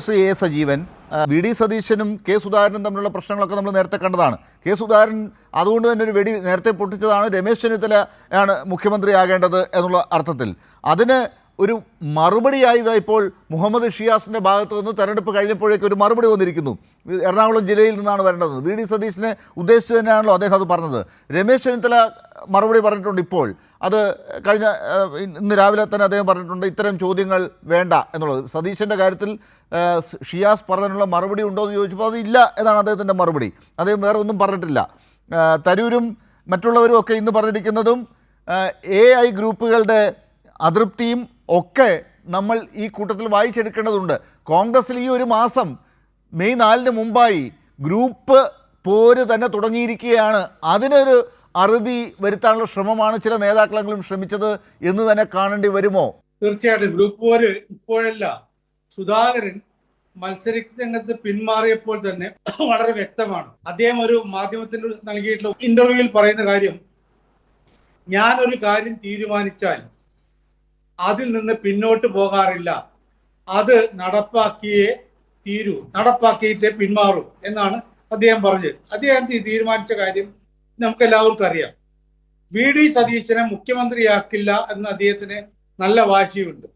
Shri A Sajeevan, V D സതീശനും K സുധാകരനും തമ്മിലുള്ള പ്രശ്നങ്ങളൊക്കെ നമ്മൾ നേരത്തെ കണ്ടതാണ്. കെ സുധാകരൻ അതുകൊണ്ട് തന്നെ ഒരു വെടി നേരത്തെ പൊട്ടിച്ചതാണ്. രമേശ് ചെന്നിത്തലയാണ് മുഖ്യമന്ത്രിയാകേണ്ടത് എന്നുള്ള അർത്ഥത്തിൽ. അതിന് ഒരു മറുപടിയായി ഇപ്പോൾ മുഹമ്മദ് ഷിയാസിൻ്റെ ഭാഗത്തു നിന്ന് തെരഞ്ഞെടുപ്പ് കഴിഞ്ഞപ്പോഴേക്ക് ഒരു മറുപടി വന്നിരിക്കുന്നു. എറണാകുളം ജില്ലയിൽ നിന്നാണ് വരേണ്ടത്. വി ഡി സതീശനെ ഉദ്ദേശിച്ച് തന്നെയാണല്ലോ അദ്ദേഹം അത് പറഞ്ഞത്. രമേശ് ചെന്നിത്തല മറുപടി പറഞ്ഞിട്ടുണ്ട്. ഇപ്പോൾ അത് ഇന്ന് രാവിലെ തന്നെ അദ്ദേഹം പറഞ്ഞിട്ടുണ്ട്, ഇത്തരം ചോദ്യങ്ങൾ വേണ്ട എന്നുള്ളത്. സതീശൻ്റെ കാര്യത്തിൽ ഷിയാസ് പറഞ്ഞതിനുള്ള മറുപടി ഉണ്ടോ എന്ന് ചോദിച്ചപ്പോൾ അത് ഇല്ല എന്നാണ് അദ്ദേഹത്തിൻ്റെ മറുപടി. അദ്ദേഹം വേറെ ഒന്നും പറഞ്ഞിട്ടില്ല. തരൂരും മറ്റുള്ളവരും ഒക്കെ ഇന്ന് പറഞ്ഞിരിക്കുന്നതും AI ഗ്രൂപ്പുകളുടെ അതൃപ്തിയും ഒക്കെ നമ്മൾ ഈ കൂട്ടത്തിൽ വായിച്ചെടുക്കേണ്ടതുണ്ട്. കോൺഗ്രസിൽ ഈ ഒരു മാസം മെയ് 4-ന് മുമ്പായി ഗ്രൂപ്പ് പോര് തന്നെ തുടങ്ങിയിരിക്കുകയാണ്. അതിനൊരു അറുതി വരുത്താനുള്ള ശ്രമമാണ് ചില നേതാക്കളെങ്കിലും ശ്രമിച്ചത് എന്ന് തന്നെ കാണേണ്ടി വരുമോ? തീർച്ചയായിട്ടും ഗ്രൂപ്പ് പോര് ഇപ്പോഴല്ല. സുധാകരൻ മത്സരരംഗത്ത് പിന്മാറിയപ്പോൾ തന്നെ വളരെ വ്യക്തമാണ്. അദ്ദേഹം ഒരു മാധ്യമത്തിന് നൽകിയിട്ടുള്ള ഇന്റർവ്യൂവിൽ പറയുന്ന കാര്യം, ഞാനൊരു കാര്യം തീരുമാനിച്ചാൽ അതിൽ നിന്ന് പിന്നോട്ട് പോകാറില്ല, അത് നടപ്പാക്കിയേ തീരൂ, നടപ്പാക്കിയിട്ടേ പിന്മാറൂ എന്നാണ് അദ്ദേഹം പറഞ്ഞത്. അദ്ദേഹം തീരുമാനിച്ച കാര്യം നമുക്ക് എല്ലാവർക്കും അറിയാം. വി ഡി സതീശനെ മുഖ്യമന്ത്രിയാക്കില്ല എന്ന് അദ്ദേഹത്തിന് നല്ല വാശിയുണ്ട്.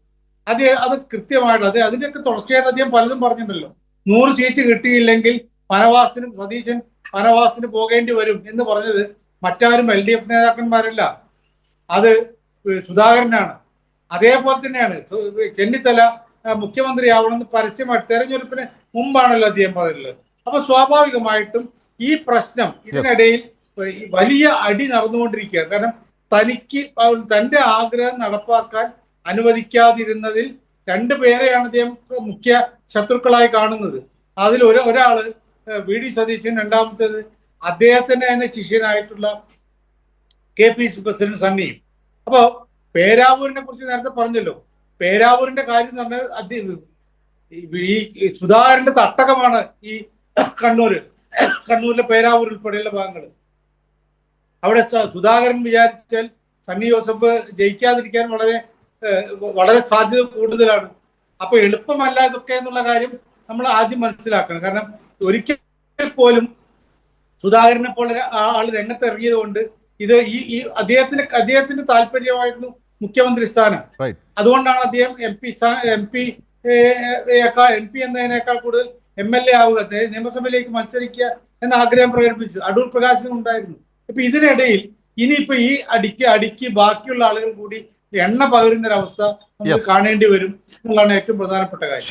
അത് കൃത്യമായിട്ട് അതിൻ്റെയൊക്കെ തുടർച്ചയായിട്ട് അദ്ദേഹം പലതും പറഞ്ഞിട്ടുണ്ടല്ലോ. 100 സീറ്റ് കിട്ടിയില്ലെങ്കിൽ സതീശൻ വനവാസത്തിന് പോകേണ്ടി വരും എന്ന് പറഞ്ഞത് മറ്റാരും LDF നേതാക്കന്മാരല്ല, അത് സുധാകരനാണ്. അതേപോലെ തന്നെയാണ് ചെന്നിത്തല മുഖ്യമന്ത്രിയാവണമെന്ന് പരസ്യമായിട്ട് തെരഞ്ഞെടുപ്പിന് മുമ്പാണല്ലോ അദ്ദേഹം പറയുന്നത്. അപ്പൊ സ്വാഭാവികമായിട്ടും ഈ പ്രശ്നം ഇതിനിടയിൽ വലിയ അടി നടന്നുകൊണ്ടിരിക്കുകയാണ്. കാരണം തന്റെ ആഗ്രഹം നടപ്പാക്കാൻ അനുവദിക്കാതിരുന്നതിൽ 2 പേരെയാണ് അദ്ദേഹം മുഖ്യ ശത്രുക്കളായി കാണുന്നത്. അതിൽ ഒരാള് വി ഡി സതീശൻ, രണ്ടാമത്തേത് അദ്ദേഹത്തിന്റെ തന്നെ ശിഷ്യനായിട്ടുള്ള KPC പ്രസിഡന്റ് സണ്ണിയും. അപ്പോ പേരാവൂരിനെ കുറിച്ച് നേരത്തെ പറഞ്ഞല്ലോ. പേരാവൂരിന്റെ കാര്യം എന്ന് പറഞ്ഞാൽ ഈ സുധാകരന്റെ തട്ടകമാണ് ഈ കണ്ണൂരിലെ പേരാവൂർ ഉൾപ്പെടെയുള്ള ഭാഗങ്ങൾ. അവിടെ സുധാകരൻ വിചാരിച്ചാൽ സണ്ണി ജോസഫ് ജയിക്കാതിരിക്കാൻ വളരെ സാധ്യത കൂടുതലാണ്. അപ്പൊ എളുപ്പമല്ല ഇതൊക്കെ എന്നുള്ള കാര്യം നമ്മൾ ആദ്യം മനസ്സിലാക്കണം. കാരണം ഒരിക്കൽ പോലും സുധാകരനെ പോലെ ആൾ രംഗത്ത് ഇറങ്ങിയത് കൊണ്ട് ഇത് ഈ അദ്ദേഹത്തിന്റെ താല്പര്യമായിരുന്നു മുഖ്യമന്ത്രി സ്ഥാനം. അതുകൊണ്ടാണ് അദ്ദേഹം MP എന്നതിനേക്കാൾ കൂടുതൽ MLA ആവുക, നിയമസഭയിലേക്ക് മത്സരിക്കുക എന്ന ആഗ്രഹം പ്രകടിപ്പിച്ചത്. അടൂർ പ്രകാശനും ഉണ്ടായിരുന്നു. ഇപ്പൊ ഇതിനിടയിൽ ഇനിയിപ്പോ ഈ അടിക്ക് ബാക്കിയുള്ള ആളുകൾ കൂടി എണ്ണ പകരുന്നൊരവസ്ഥ നമ്മൾ കാണേണ്ടി വരും എന്നുള്ളതാണ് ഏറ്റവും പ്രധാനപ്പെട്ട കാര്യം.